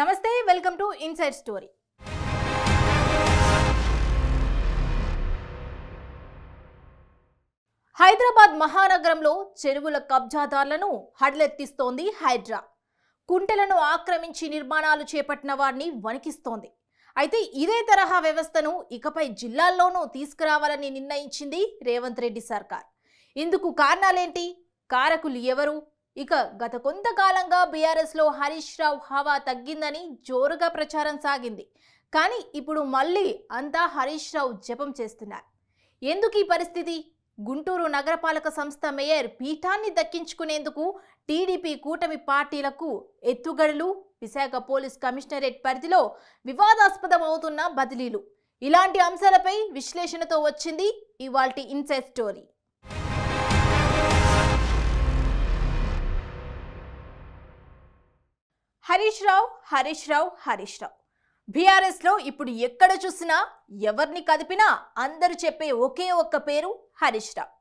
నమస్తే welcome to inside story. Hyderabad మహానగరంలో చెరువుల కబ్జాదారులను హడలెత్తిస్తోంది హైడ్రా. కుంటలను ఆక్రమించి నిర్మాణాలు చేపట్టిన వారిని వణికిస్తోంది. అయితే ఇదే తరహా వ్యవస్థను ఇకపై జిల్లాల్లోనూ తీసుకురావాలని నిర్ణయించింది రేవంత్ రెడ్డి సర్కార్. ఇందుకు కారణాలేంటి, కారకులు ఎవరు? ఇక గత కొంతకాలంగా బీఆర్ఎస్ లో హరీష్ రావు హవా తగ్గిందని జోరుగా ప్రచారం సాగింది. కానీ ఇప్పుడు మళ్ళీ అంతా హరీష్ రావు జపం చేస్తున్నారు. ఎందుకు ఈ పరిస్థితి? గుంటూరు నగరపాలక సంస్థ మేయర్ పీఠాన్ని దక్కించుకునేందుకు టీడీపీ కూటమి పార్టీలకు ఎత్తుగడలు, విశాఖ పోలీస్ కమిషనరేట్ పరిధిలో వివాదాస్పదమవుతున్న బదిలీలు, ఇలాంటి అంశాలపై విశ్లేషణతో వచ్చింది ఇవాల్టి inside story. Harish Rao BRS లో ఇప్పుడు ఎక్కడ చూసినా ఎవరిని కదిపినా అందరూ చెప్పే ఒకే ఒక్క పేరు హరీష్ రావు.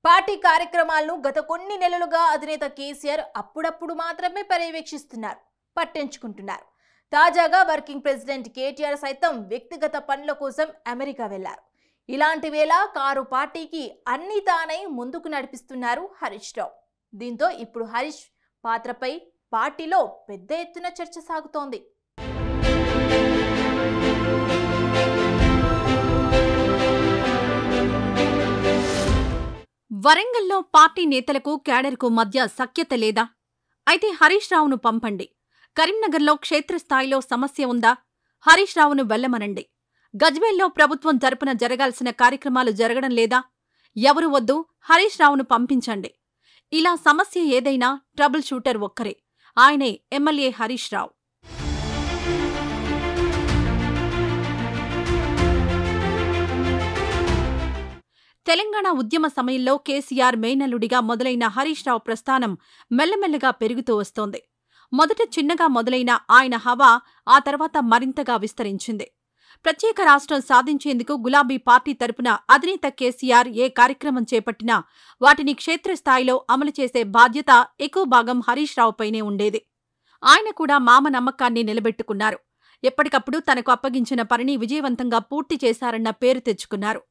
పార్టీ కార్యక్రమాలను గత కొన్ని నెలలుగా అధినేత కేసీఆర్ అప్పుడప్పుడు మాత్రమే పర్యవేక్షిస్తున్నారు, పట్టించుకుంటున్నారు. తాజాగా వర్కింగ్ ప్రెసిడెంట్ కేటీఆర్ సైతం వ్యక్తిగత పనుల కోసం అమెరికా వెళ్లారు. ఇలాంటి వేళ కారు పార్టీకి అన్ని తానై ముందుకు నడిపిస్తున్నారు హరీష్ రావు. దీంతో ఇప్పుడు హరీష్ పాత్రపై పార్టీలో పెద్ద ఎత్తున చర్చ సాగుతోంది. వరంగల్లో పార్టీ నేతలకు క్యాడర్కు మధ్య సఖ్యత లేదా? అయితే హరీష్ రావును పంపండి. కరీంనగర్లో క్షేత్రస్థాయిలో సమస్య ఉందా? హరీష్ రావును వెళ్లమనండి. గజ్వేల్లో ప్రభుత్వం తరపున జరగాల్సిన కార్యక్రమాలు జరగడం లేదా? ఎవరు వద్దు, హరీష్ రావును పంపించండి. ఇలా సమస్య ఏదైనా ట్రబుల్ షూటర్ ఒక్కరే, ఆయనే ఎమ్మెల్యే హరీష్ రావు. తెలంగాణ ఉద్యమ సమయంలో కేసీఆర్ మేనల్లుడిగా మొదలైన హరీష్ రావు ప్రస్థానం మెల్లమెల్లగా పెరుగుతూ వస్తోంది. మొదట చిన్నగా మొదలైన ఆయన హవా ఆ తర్వాత మరింతగా విస్తరించింది. ప్రత్యేక రాష్ట్రం సాధించేందుకు గులాబీ పార్టీ తరపున అధినేత కేసీఆర్ ఏ కార్యక్రమం చేపట్టినా వాటిని క్షేత్రస్థాయిలో అమలు చేసే బాధ్యత ఎక్కువ భాగం హరీష్ రావుపైనే ఉండేది. ఆయన కూడా మామ నమ్మకాన్ని నిలబెట్టుకున్నారు. ఎప్పటికప్పుడు తనకు అప్పగించిన పనిని విజయవంతంగా పూర్తి చేశారన్న పేరు తెచ్చుకున్నారు.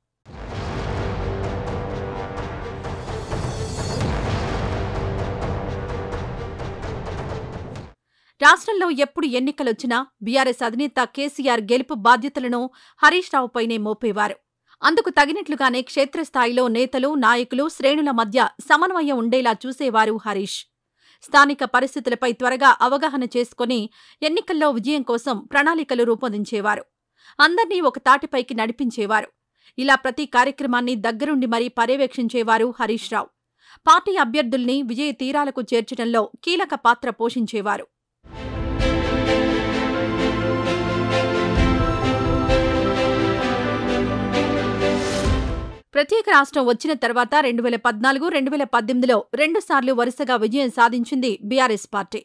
రాష్ట్రంలో ఎప్పుడు ఎన్నికలొచ్చినా బీఆర్ఎస్ అధినేత కేసీఆర్ గెలుపు బాధ్యతలను హరీష్ రావుపైనే మోపేవారు. అందుకు తగినట్లుగానే క్షేత్రస్థాయిలో నేతలు, నాయకులు, శ్రేణుల మధ్య సమన్వయం ఉండేలా చూసేవారు హరీష్. స్థానిక పరిస్థితులపై త్వరగా అవగాహన చేసుకుని ఎన్నికల్లో విజయం కోసం ప్రణాళికలు రూపొందించేవారు. అందర్నీ ఒక తాటిపైకి నడిపించేవారు. ఇలా ప్రతి కార్యక్రమాన్ని దగ్గరుండి మరీ పర్యవేక్షించేవారు హరీష్ రావు. పార్టీ అభ్యర్థుల్ని విజయ తీరాలకు చేర్చడంలో కీలక పాత్ర పోషించేవారు. ప్రత్యేక రాష్ట్రం వచ్చిన తర్వాత 2014, 2018లో 2 సార్లు వరుసగా విజయం సాధించింది బీఆర్ఎస్ పార్టీ.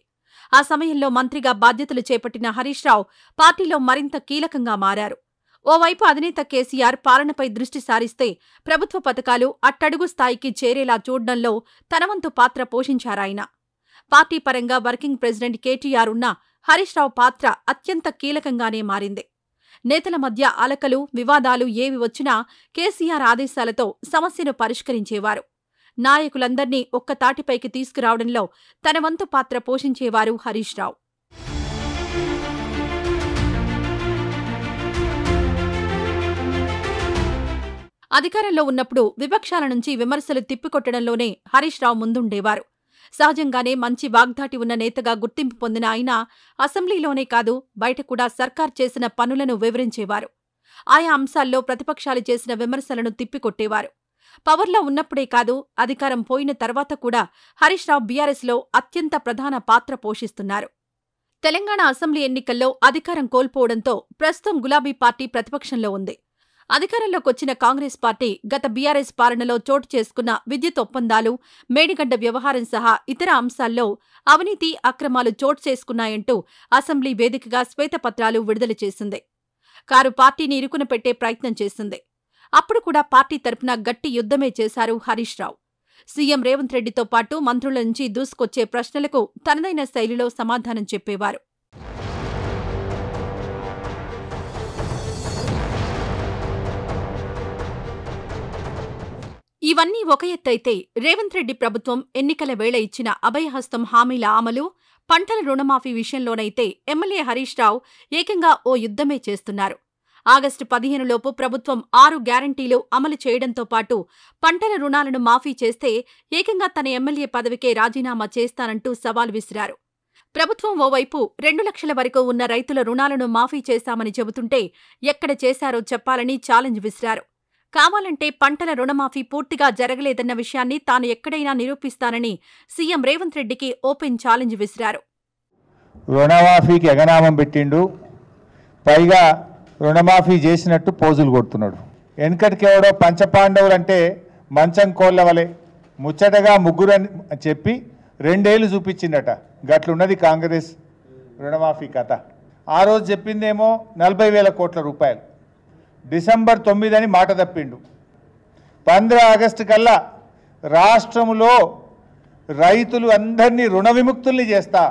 ఆ సమయంలో మంత్రిగా బాధ్యతలు చేపట్టిన హరీష్ రావు పార్టీలో మరింత కీలకంగా మారారు. ఓవైపు అధినేత కేసీఆర్ పాలనపై దృష్టి సారిస్తే ప్రభుత్వ పథకాలు అట్టడుగు స్థాయికి చేరేలా చూడడంలో తనవంతు పాత్ర పోషించారాయన. పార్టీ పరంగా వర్కింగ్ ప్రెసిడెంట్ కేటీఆర్ ఉన్న హరీష్ రావు పాత్ర అత్యంత కీలకంగానే మారింది. నేతల మధ్య అలకలు, వివాదాలు ఏవి వచ్చినా కేసీఆర్ ఆదేశాలతో సమస్యను పరిష్కరించేవారు. నాయకులందర్నీ ఒక్క తాటిపైకి తీసుకురావడంలో తన వంతు పాత్ర పోషించేవారు హరీష్ రావు. అధికారంలో ఉన్నప్పుడు విపక్షాల నుంచి విమర్శలు తిప్పికొట్టడంలోనే హరీష్ రావు ముందుండేవారు. సహజంగానే మంచి వాగ్దాటి ఉన్న నేతగా గుర్తింపు పొందిన ఆయన అసెంబ్లీలోనే కాదు, బయట కూడా సర్కార్ చేసిన పనులను వివరించేవారు. ఆయా అంశాల్లో ప్రతిపక్షాలు చేసిన విమర్శలను తిప్పికొట్టేవారు. పవర్లో ఉన్నప్పుడే కాదు, అధికారం పోయిన తర్వాత కూడా హరీష్ రావు బీఆర్ఎస్లో అత్యంత ప్రధాన పాత్ర పోషిస్తున్నారు. తెలంగాణ అసెంబ్లీ ఎన్నికల్లో అధికారం కోల్పోవడంతో ప్రస్తుతం గులాబీ పార్టీ ప్రతిపక్షంలో ఉంది. అధికారంలోకొచ్చిన కాంగ్రెస్ పార్టీ గత బీఆర్ఎస్ పాలనలో చోటు చేసుకున్న విద్యుత్ ఒప్పందాలు, మేడిగడ్డ వ్యవహారం సహా ఇతర అంశాల్లో అవినీతి, అక్రమాలు చోటు చేసుకున్నాయంటూ అసెంబ్లీ వేదికగా శ్వేతపత్రాలు విడుదల చేసింది. కారు పార్టీని ఇరుకున పెట్టే ప్రయత్నం చేసింది. అప్పుడు కూడా పార్టీ తరపున గట్టి యుద్ధమే చేశారు హరీష్ రావు. సీఎం రేవంత్ రెడ్డితో పాటు మంత్రుల నుంచి దూసుకొచ్చే ప్రశ్నలకు తనదైన శైలిలో సమాధానం చెప్పేవారు. ఇవన్నీ ఒక ఎత్తైతే రేవంత్ రెడ్డి ప్రభుత్వం ఎన్నికల వేళ ఇచ్చిన అభయహస్తం హామీల అమలు, పంటల రుణమాఫీ విషయంలోనైతే ఎమ్మెల్యే హరీష్ రావు ఏకంగా ఓ యుద్ధమే చేస్తున్నారు. ఆగస్టు 15 లోపు ప్రభుత్వం 6 గ్యారంటీలు అమలు చేయడంతో పాటు పంటల రుణాలను మాఫీ చేస్తే ఏకంగా తన ఎమ్మెల్యే పదవికే రాజీనామా చేస్తానంటూ సవాల్ విసిరారు. ప్రభుత్వం ఓవైపు 2 లక్షల వరకు ఉన్న రైతుల రుణాలను మాఫీ చేశామని చెబుతుంటే ఎక్కడ చేశారో చెప్పాలని ఛాలెంజ్ విసిరారు. కావాలంటే పంటల రుణమాఫీ పూర్తిగా జరగలేదన్న విషయాన్ని తాను ఎక్కడైనా నిరూపిస్తానని సీఎం రేవంత్ రెడ్డికి ఓపెన్ ఛాలెంజ్ విసిరారు. రుణమాఫీకి ఎగనామం పెట్టిండు, పైగా రుణమాఫీ చేసినట్టు పోజులు కొడుతున్నాడు. వెనకటికెవడో పంచపాండవులు అంటే మంచం కోళ్ళ వలె ముచ్చటగా ముగ్గురు అని చెప్పి 2 ఏళ్ళు చూపించిందట. గట్లున్నది కాంగ్రెస్ రుణమాఫీ కథ. ఆ రోజు చెప్పిందేమో 40,000 కోట్ల రూపాయలు, డిసెంబర్ 9 అని మాట తప్పిండు. 15 ఆగస్టు కల్లా రాష్ట్రంలో రైతులు అందరినీ రుణ విముక్తుల్ని చేస్తా,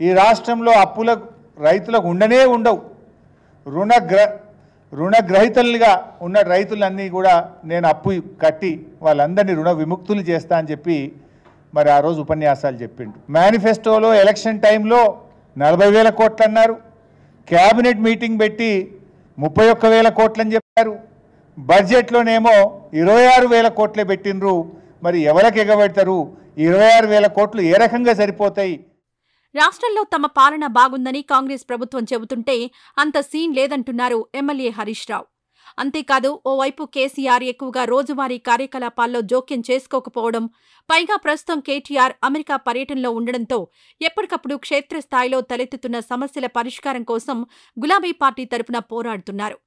ఈ రాష్ట్రంలో అప్పులకు రైతులకు ఉండనే ఉండవు, రుణగ్రహీతలుగా ఉన్న రైతులన్నీ కూడా నేను అప్పు కట్టి వాళ్ళందరినీ రుణ విముక్తులు చేస్తా అని చెప్పి మరి ఆ రోజు ఉపన్యాసాలు చెప్పిండు. మేనిఫెస్టోలో ఎలక్షన్ టైంలో 40,000 కోట్లు అన్నారు, క్యాబినెట్ మీటింగ్ పెట్టి 31,000 కోట్లని చెప్పారు, బడ్జెట్లోనేమో 26,000 కోట్లే పెట్టినరు. మరి ఎవరికి ఎగబెడతారు? 26,000 కోట్లు ఏ రకంగా సరిపోతాయి? రాష్ట్రంలో తమ పాలన బాగుందని కాంగ్రెస్ ప్రభుత్వం చెబుతుంటే అంత సీన్ లేదంటున్నారు ఎమ్మెల్యే హరీష్ రావు. అంతేకాదు ఓవైపు కేసీఆర్ ఎక్కువగా రోజువారీ కార్యకలాపాల్లో జోక్యం చేసుకోకపోవడం, పైగా ప్రస్తుతం కేటీఆర్ అమెరికా పర్యటనలో ఉండడంతో ఎప్పటికప్పుడు క్షేత్రస్థాయిలో తలెత్తుతున్న సమస్యల పరిష్కారం కోసం గులాబీ పార్టీ తరపున పోరాడుతున్నారు.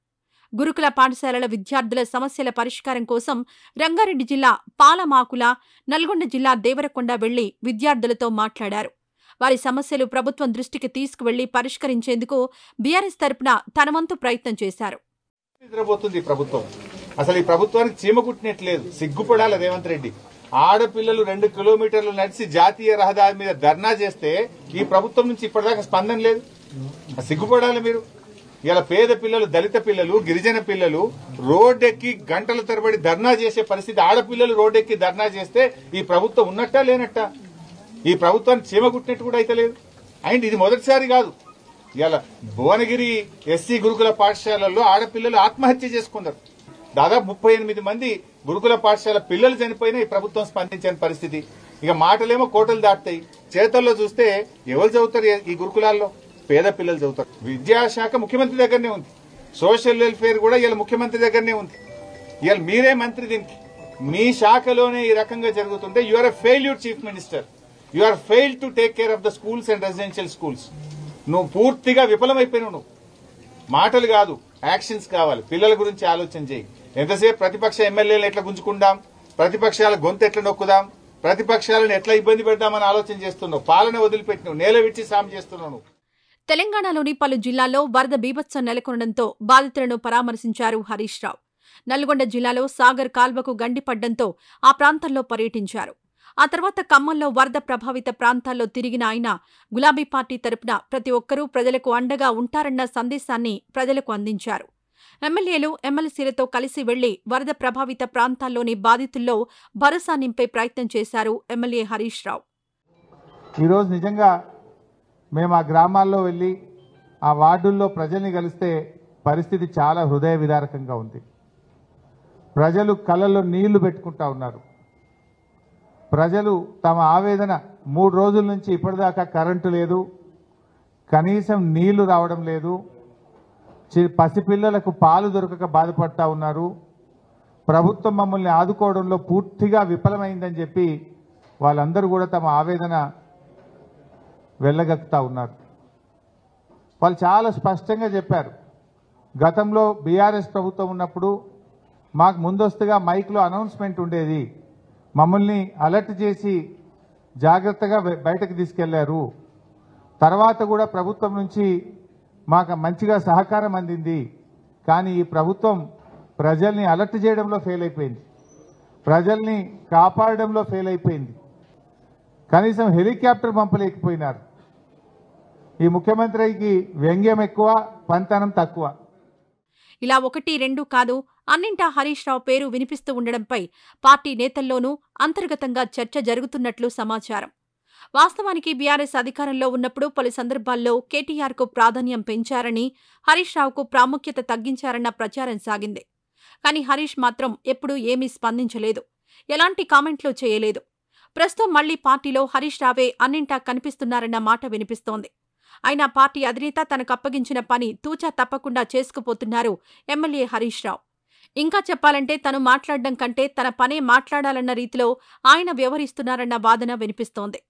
గురుకుల పాఠశాలల విద్యార్థుల సమస్యల పరిష్కారం కోసం రంగారెడ్డి జిల్లా పాలమాకుల, నల్గొండ జిల్లా దేవరకొండ వెళ్లి విద్యార్థులతో మాట్లాడారు. వారి సమస్యలు ప్రభుత్వం దృష్టికి తీసుకువెళ్లి పరిష్కరించేందుకు బీఆర్ఎస్ తరపున తన వంతు ప్రయత్నం చేశారు. నిద్రపోతుంది ప్రభుత్వం. అసలు ఈ ప్రభుత్వానికి చీమ కుట్టినట్లేదు. సిగ్గుపడాలి రేవంత్ రెడ్డి. ఆడపిల్లలు 2 కిలోమీటర్లు నడిచి జాతీయ రహదారి మీద ధర్నా చేస్తే ఈ ప్రభుత్వం నుంచి ఇప్పటిదాకా స్పందన లేదు. సిగ్గుపడాలి మీరు. ఇలా పేద పిల్లలు, దళిత పిల్లలు, గిరిజన పిల్లలు రోడ్డెక్కి గంటల తరబడి ధర్నా చేసే పరిస్థితి. ఆడపిల్లలు రోడ్డెక్కి ధర్నా చేస్తే ఈ ప్రభుత్వం ఉన్నట్టా లేనట్టా? ఈ ప్రభుత్వానికి చీమ కుట్టినట్టు కూడా అయితే లేదు. అండ్ ఇది మొదటిసారి కాదు. ఇలా భువనగిరి ఎస్సీ గురుకుల పాఠశాలల్లో ఆడపిల్లలు ఆత్మహత్య చేసుకున్నారు. దాదాపు 38 మంది గురుకుల పాఠశాల పిల్లలు చనిపోయినా ఈ ప్రభుత్వం స్పందించని పరిస్థితి. ఇక మాటలేమో కోటలు దాటుతాయి, చేతల్లో చూస్తే ఎవరు చదువుతారు ఈ గురుకులాల్లో? పేద పిల్లలు చదువుతారు. విద్యాశాఖ ముఖ్యమంత్రి దగ్గరనే ఉంది, సోషల్ వెల్ఫేర్ కూడా ఇలా ముఖ్యమంత్రి దగ్గరనే ఉంది. ఇవాళ మీరే మంత్రి దీనికి. మీ శాఖలోనే ఈ రకంగా జరుగుతుంటే you are a failure chief minister. You are failed to take care of the schools and residential schools. నువ్వు పూర్తిగా విఫలమైపోయినావు. నువ్వు మాటలు కాదు, యాక్షన్స్ కావాలి. పిల్లల గురించి ఆలోచన చేయి. ఎంతసేపు ప్రతిపక్ష ఎమ్మెల్యేలు ఎట్లా గుంజుకుందాం, ప్రతిపక్షాల గొంతు ఎట్లా నొక్కుదాం, ప్రతిపక్షాలను ఎట్లా ఇబ్బంది పెడదామని ఆలోచన చేస్తున్నావు. పాలన వదిలిపెట్టినావు, నేల విడిచి సాయం చేస్తున్నావు. తెలంగాణలోని పలు జిల్లాల్లో వరద బీభత్సం నెలకొనడంతో బాధితులను పరామర్శించారు హరీష్ రావు. నల్గొండ జిల్లాలో సాగర్ కాల్వకు గండిపడ్డంతో ఆ ప్రాంతంలో పర్యటించారు. ఆ తర్వాత ఖమ్మంలో వరద ప్రభావిత ప్రాంతాల్లో తిరిగిన ఆయన గులాబీ పార్టీ తరపున ప్రతి ఒక్కరూ ప్రజలకు అండగా ఉంటారన్న సందేశాన్ని ప్రజలకు అందించారు. ఎమ్మెల్యేలు, ఎమ్మెల్సీలతో కలిసి వెళ్లి వరద ప్రభావిత ప్రాంతాల్లోని బాధితుల్లో భరోసా నింపే ప్రయత్నం చేశారు ఎమ్మెల్యే హరీష్ రావు. ఈరోజు నిజంగా మేము ఆ గ్రామాల్లో వెళ్ళి ఆ వార్డుల్లో ప్రజల్ని కలిస్తే పరిస్థితి చాలా హృదయ విదారకంగా ఉంది. ప్రజలు కళ్ళల్లో నీళ్లు పెట్టుకుంటా ఉన్నారు. ప్రజలు తమ ఆవేదన 3 రోజుల నుంచి ఇప్పటిదాకా కరెంటు లేదు, కనీసం నీళ్లు రావడం లేదు, పసిపిల్లలకు పాలు దొరకక బాధపడతా ఉన్నారు. ప్రభుత్వం మమ్మల్ని ఆదుకోవడంలో పూర్తిగా విఫలమైందని చెప్పి వాళ్ళందరూ కూడా తమ ఆవేదన వెళ్ళగక్కుతా ఉన్నారు. వాళ్ళు చాలా స్పష్టంగా చెప్పారు. గతంలో బీఆర్ఎస్ ప్రభుత్వం ఉన్నప్పుడు మాకు ముందస్తుగా మైక్లో అనౌన్స్మెంట్ ఉండేది, మమ్మల్ని అలర్ట్ చేసి జాగ్రత్తగా బయటకు తీసుకెళ్లారు. తర్వాత కూడా ప్రభుత్వం నుంచి మాకు మంచిగా సహకారం అందింది. కానీ ఈ ప్రభుత్వం ప్రజల్ని అలర్ట్ చేయడంలో ఫెయిల్ అయిపోయింది, ప్రజల్ని కాపాడడంలో ఫెయిల్ అయిపోయింది. కనీసం హెలికాప్టర్ పంపలేకపోయినారు. ఈ ముఖ్యమంత్రికి వ్యంగ్యం ఎక్కువ, పంతనం తక్కువ. ఇలా 1, 2 కాదు అన్నింటా హరీష్ రావు పేరు వినిపిస్తూ ఉండడంపై పార్టీ నేతల్లోనూ అంతర్గతంగా చర్చ జరుగుతున్నట్లు సమాచారం. వాస్తవానికి బీఆర్ఎస్ అధికారంలో ఉన్నప్పుడు పలు సందర్భాల్లో కేటీఆర్కు ప్రాధాన్యం పెంచారని, హరీష్ రావుకు ప్రాముఖ్యత తగ్గించారన్న ప్రచారం సాగింది. కానీ హరీష్ మాత్రం ఎప్పుడూ ఏమీ స్పందించలేదు, ఎలాంటి కామెంట్లు చేయలేదు. ప్రస్తుతం మళ్లీ పార్టీలో హరీష్ రావే అన్నింటా కనిపిస్తున్నారన్న మాట వినిపిస్తోంది. అయినా పార్టీ అధినేత తనకప్పగించిన పని తూచా తప్పకుండా చేసుకుపోతున్నారు ఎమ్మెల్యే హరీష్ రావు. ఇంకా చెప్పాలంటే తను మాట్లాడడం కంటే తన పనే మాట్లాడాలన్న రీతిలో ఆయన వ్యవహరిస్తున్నారన్న వాదన వినిపిస్తోంది.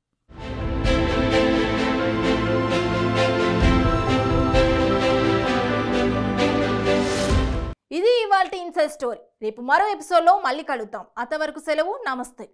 ఇది ఇవాల్టి ఇన్సైడ్ స్టోరీ. రేపు మరో ఎపిసోడ్లో మళ్ళీ కలుద్దాం. అంతవరకు సెలవు, నమస్తే.